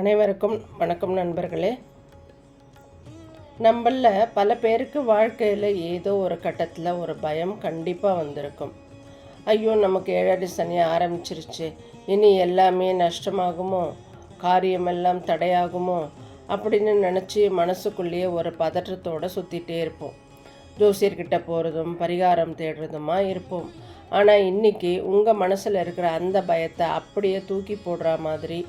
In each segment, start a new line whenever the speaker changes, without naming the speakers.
அனைவருக்கும் வணக்கம் நண்பர்களே. நம்மளில் பல பேருக்கு வாழ்க்கையில் ஏதோ ஒரு கட்டத்தில் ஒரு பயம் கண்டிப்பாக வந்திருக்கும். ஐயோ, நமக்கு 7 சனி ஆரம்பிச்சிருச்சு, இனி எல்லாமே நஷ்டமாகுமோ, காரியமெல்லாம் தடையாகுமோ அப்படின்னு நினச்சி மனசுக்குள்ளேயே ஒரு பதற்றத்தோடு சுற்றிகிட்டே இருப்போம். ஜோசியர்கிட்ட போகிறதும் பரிகாரம் தேடுறதுமா இருப்போம். ஆனால் இன்றைக்கி உங்கள் மனசில் இருக்கிற அந்த பயத்தை அப்படியே தூக்கி போடுற மாதிரி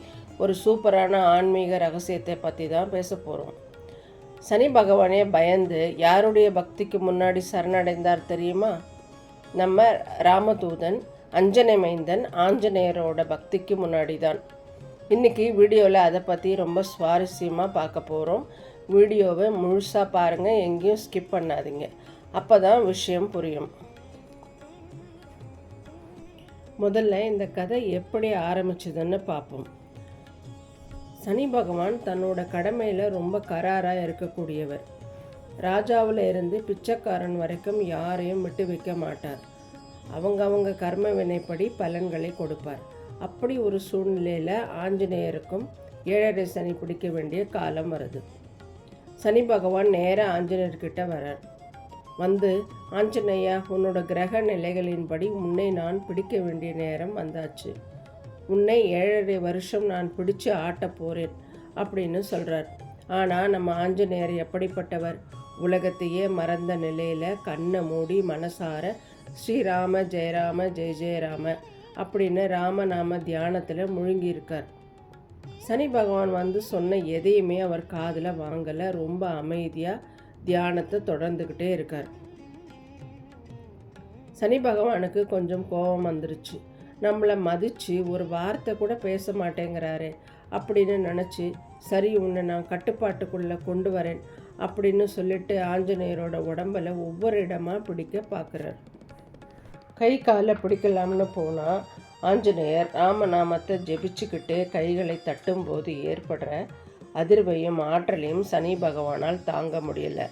ஒரு சூப்பரான ஆன்மீக ரகசியத்தை பற்றி தான் பேச போகிறோம். சனி பகவானே பயந்து யாருடைய பக்திக்கு முன்னாடி சரணடைந்தார் தெரியுமா? நம்ம ராமதூதன் அஞ்சனை மைந்தன் ஆஞ்சநேயரோட பக்திக்கு முன்னாடி தான். இன்றைக்கி வீடியோவில் அதை பற்றி ரொம்ப சுவாரஸ்யமாக பார்க்க போகிறோம். வீடியோவை முழுசாக பாருங்கள், எங்கேயும் ஸ்கிப் பண்ணாதீங்க, அப்போ தான் விஷயம் புரியும். முதல்ல இந்த கதை எப்படி ஆரம்பிச்சதுன்னு பார்ப்போம். சனி பகவான் தன்னோட கடமையில் ரொம்ப கராராக இருக்கக்கூடியவர். ராஜாவில் இருந்து பிச்சைக்காரன் வரைக்கும் யாரையும் விட்டு வைக்க மாட்டார். அவங்க கர்ம வினைப்படி பலன்களை கொடுப்பார். அப்படி ஒரு சூழ்நிலையில் ஆஞ்சநேயருக்கும் 7 சனி பிடிக்க வேண்டிய காலம் வருது. சனி பகவான் நேராக ஆஞ்சநேயர்கிட்ட வரார். வந்து, ஆஞ்சநேயா, உன்னோட கிரக நிலைகளின்படி உன்னை நான் பிடிக்க வேண்டிய நேரம் வந்தாச்சு. உன்னை 7.5 வருஷம் நான் பிடிச்சு ஆட்ட போகிறேன் அப்படின்னு சொல்கிறார். ஆனால் நம்ம ஆஞ்சநேயர் எப்படிப்பட்டவர்? உலகத்தையே மறந்த நிலையில் கண்ணை மூடி மனசார ஸ்ரீராம ஜெயராம ஜெய ஜெயராம அப்படின்னு ராமநாம தியானத்தில் முழுங்கியிருக்கார். சனி பகவான் வந்து சொன்ன எதையுமே அவர் காதில் வாங்கலை. ரொம்ப அமைதியாக தியானத்தை தொடர்ந்துக்கிட்டே இருக்கார். சனி பகவானுக்கு கொஞ்சம் கோபம் வந்துருச்சு. நம்மளை மதித்து ஒரு வார்த்தை கூட பேச மாட்டேங்கிறாரே அப்படின்னு நினச்சி, சரி, உன்னை நான் கட்டுப்பாட்டுக்குள்ளே கொண்டு வரேன் அப்படின்னு சொல்லிட்டு ஆஞ்சநேயரோட உடம்பில் ஒவ்வொரு இடமாக பிடிக்க பார்க்குறார். கை காலை பிடிக்கலாம்னு போனால் ஆஞ்சநேயர் ராமநாமத்தை ஜெபிச்சுக்கிட்டே கைகளை தட்டும்போது ஏற்படுற அதிர்வையும் ஆற்றலையும் சனி பகவானால் தாங்க முடியலை.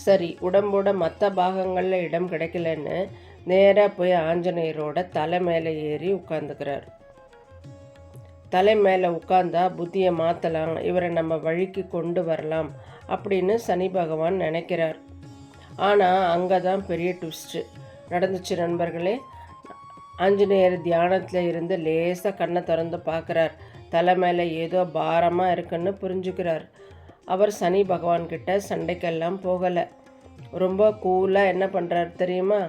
சரி, உடம்போட மற்ற பாகங்களில் இடம் கிடைக்கலன்னு நேராக போய் ஆஞ்சநேயரோட தலை மேலே ஏறி உட்காந்துக்கிறார். தலை மேலே உட்காந்தா புத்தியை மாற்றலாம், இவரை நம்ம வழிக்கு கொண்டு வரலாம் அப்படின்னு சனி பகவான் நினைக்கிறார். ஆனால் அங்கே தான் பெரிய ட்விஸ்ட்டு நடந்துச்சு நண்பர்களே. ஆஞ்சநேயர் தியானத்தில் இருந்து லேசாக கண்ணை திறந்து பார்க்குறார். தலை மேலே ஏதோ பாரமாக இருக்குன்னு புரிஞ்சுக்கிறார். அவர் சனி பகவான்கிட்ட சண்டைக்கெல்லாம் போகலை. ரொம்ப கூலாக என்ன பண்ணுறார் தெரியுமா?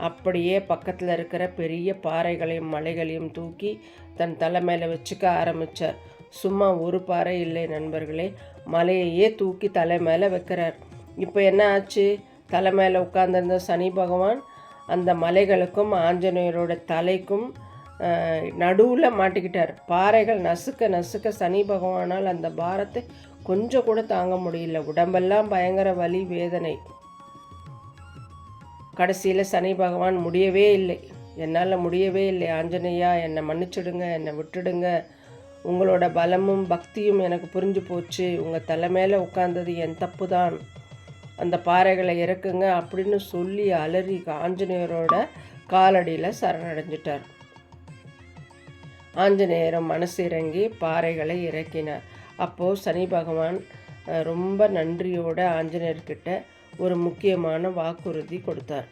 அப்படியே பக்கத்தில் இருக்கிற பெரிய பாறைகளையும் மலைகளையும் தூக்கி தன் தலை மேலே வச்சுக்க ஆரம்பித்தார். சும்மா ஒரு பாறை இல்லை நண்பர்களே, மலையையே தூக்கி தலை மேலே வைக்கிறார். இப்போ என்ன ஆச்சு? தலை மேலே உட்கார்ந்திருந்த சனி பகவான் அந்த மலைகளுக்கும் ஆஞ்சநேயரோட தலைக்கும் நடுவில் மாட்டிக்கிட்டார். பாறைகள் நசுக்க நசுக்க சனி பகவானால் அந்த பாரத்தை கொஞ்சம் கூட தாங்க முடியல. உடம்பெல்லாம் பயங்கர வலி, வேதனை. கடைசியில் சனி பகவான் முடியவே இல்லை, என்னால் முடியவே இல்லை ஆஞ்சநேயா, என்னை மன்னிச்சிடுங்க, என்னை விட்டுடுங்க, உங்களோட பலமும் பக்தியும் எனக்கு புரிஞ்சு போச்சு, உங்கள் தலை மேலே உட்கார்ந்தது என் தப்பு தான், அந்த பாறைகளை இறக்குங்க அப்படின்னு சொல்லி அலறி ஆஞ்சநேயரோட காலடியில் சரணடைஞ்சிட்டார். ஆஞ்சநேயரும் மனசு இறங்கி பாறைகளை இறக்கினார். அப்போது சனி பகவான் ரொம்ப நன்றியோட ஆஞ்சநேயர்கிட்ட ஒரு முக்கியமான வாக்குறுதி கொடுத்தார்.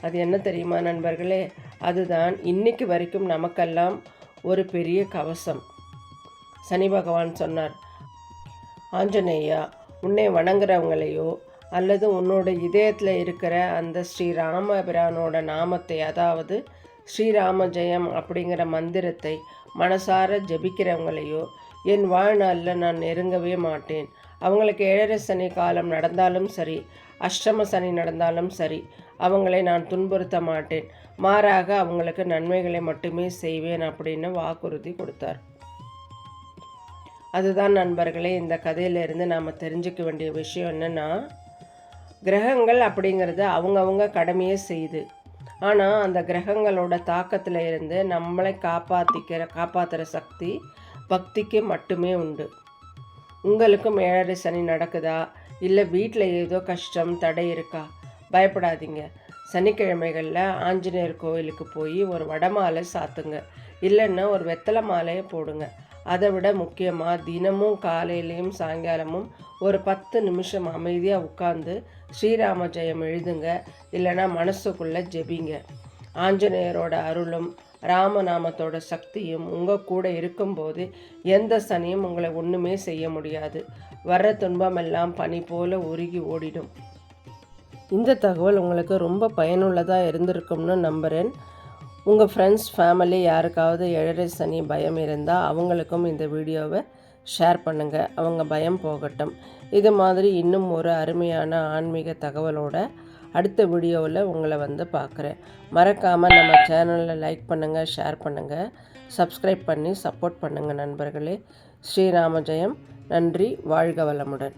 அது என்ன தெரியுமா நண்பர்களே? அதுதான் இன்னைக்கு வரைக்கும் நமக்கெல்லாம் ஒரு பெரிய கவசம். சனி பகவான் சொன்னார், ஆஞ்சநேயா, உன்னை வணங்குறவங்களையோ அல்லது உன்னோட இதயத்தில் இருக்கிற அந்த ஸ்ரீராமபிரானோட நாமத்தை, அதாவது ஸ்ரீராம ஜெயம் அப்படிங்கிற மந்திரத்தை மனசார ஜபிக்கிறவங்களையோ என் வாழ்நாளில் நான் நெருங்கவே மாட்டேன். அவங்களுக்கு 7 சனி காலம் நடந்தாலும் சரி, அஷ்டம சனி நடந்தாலும் சரி, அவங்களை நான் துன்புறுத்த மாட்டேன். மாறாக அவங்களுக்கு நன்மைகளை மட்டுமே செய்வேன் அப்படின்னு வாக்குறுதி கொடுத்தார். அதுதான் நண்பர்களே, இந்த கதையிலிருந்து நாம் தெரிஞ்சுக்க வேண்டிய விஷயம் என்னென்னா, கிரகங்கள் அப்படிங்கிறது அவங்கவுங்க கடமையை செய்யுது. ஆனால் அந்த கிரகங்களோட தாக்கத்தில் இருந்து நம்மளை காப்பாற்றுற சக்தி பக்திக்கு மட்டுமே உண்டு. உங்களுக்கும் 7 சனி நடக்குதா, இல்லை வீட்டில் ஏதோ கஷ்டம் தடை இருக்கா? பயப்படாதீங்க. சனிக்கிழமைகளில் ஆஞ்சநேயர் கோயிலுக்கு போய் ஒரு வடை மாலை சாத்துங்க, இல்லைன்னா ஒரு வெத்தலை மாலையை போடுங்க. அதை விட முக்கியமாக தினமும் காலையிலையும் சாயங்காலமும் ஒரு 10 நிமிஷம் அமைதியாக உட்காந்து ஸ்ரீராம ஜெயம் எழுதுங்க. இல்லைன்னா மனசுக்குள்ளே ஜெபிங்க. ஆஞ்சநேயரோட அருளும் ராமநாமத்தோட சக்தியும் உங்கள் கூட இருக்கும்போது எந்த சனியும் உங்களை ஒன்றுமே செய்ய முடியாது. வர்ற துன்பமெல்லாம் பனி போல உருகி ஓடிடும். இந்த தகவல் உங்களுக்கு ரொம்ப பயனுள்ளதாக இருந்திருக்கும்னு நம்புகிறேன். உங்கள் ஃப்ரெண்ட்ஸ் ஃபேமிலி யாருக்காவது 7 சனி பயம் இருந்தால் அவங்களுக்கும் இந்த வீடியோவை ஷேர் பண்ணுங்கள். அவங்க பயம் போகட்டும். இது மாதிரி இன்னும் ஒரு அருமையான ஆன்மீக தகவலோட அடுத்த வீடியோவில் உங்களை பார்க்குறேன். மறக்காமல் நம்ம சேனலில் லைக் பண்ணுங்கள், ஷேர் பண்ணுங்கள், சப்ஸ்கிரைப் பண்ணி சப்போர்ட் பண்ணுங்கள் நண்பர்களே. ஸ்ரீராம ஜெயம். நன்றி. வாழ்க வளமுடன்.